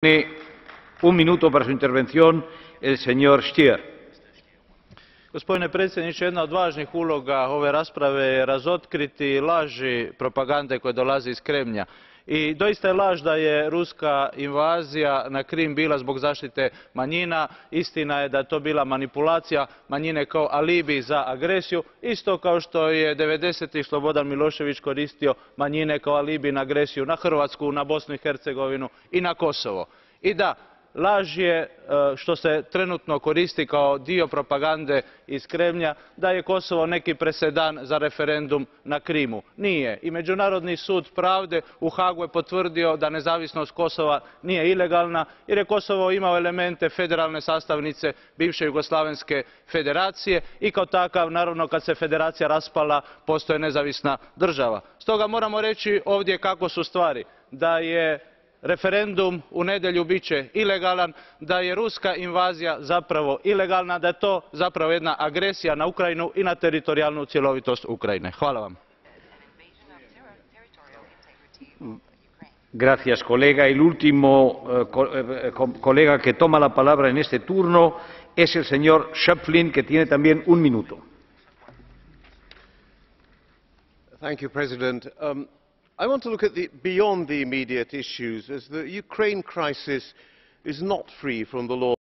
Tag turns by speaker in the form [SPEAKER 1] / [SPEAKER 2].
[SPEAKER 1] Un minuto para su intervención, el señor Stier.
[SPEAKER 2] Gospodine predsjedniče, jedna od važnih uloga ove rasprave je razotkriti laži propagande koje dolaze iz Kremlja. I doista je laž da je ruska invazija na Krim bila zbog zaštite manjina. Istina je da je to bila manipulacija manjine kao alibi za agresiju, isto kao što je 90-ih Slobodan Milošević koristio manjine kao alibi na agresiju na Hrvatsku, na Bosnu i Hercegovinu i na Kosovo. I da, laž je što se trenutno koristi kao dio propagande iz Kremlja da je Kosovo neki presedan za referendum na Krimu. Nije. I Međunarodni sud pravde u Haagu je potvrdio da nezavisnost Kosova nije ilegalna jer je Kosovo imao elemente federalne sastavnice bivše Jugoslavenske federacije i kao takav, naravno, kad se federacija raspala, postaje nezavisna država. Stoga moramo reći ovdje kako su stvari. Da je referendum u nedjelju bit će ilegalan, da je ruska invazija zapravo ilegalna, da je to zapravo jedna agresija na Ukrajinu i na teritorijalnu cjelovitost Ukrajine. Hvala vam.
[SPEAKER 1] Gracias, colega. El último colega que toma la palabra en este turno es el señor Schöpflin, que tiene también un minuto.
[SPEAKER 3] Thank you, President. I want to look at beyond the immediate issues, as the Ukraine crisis is not free from the law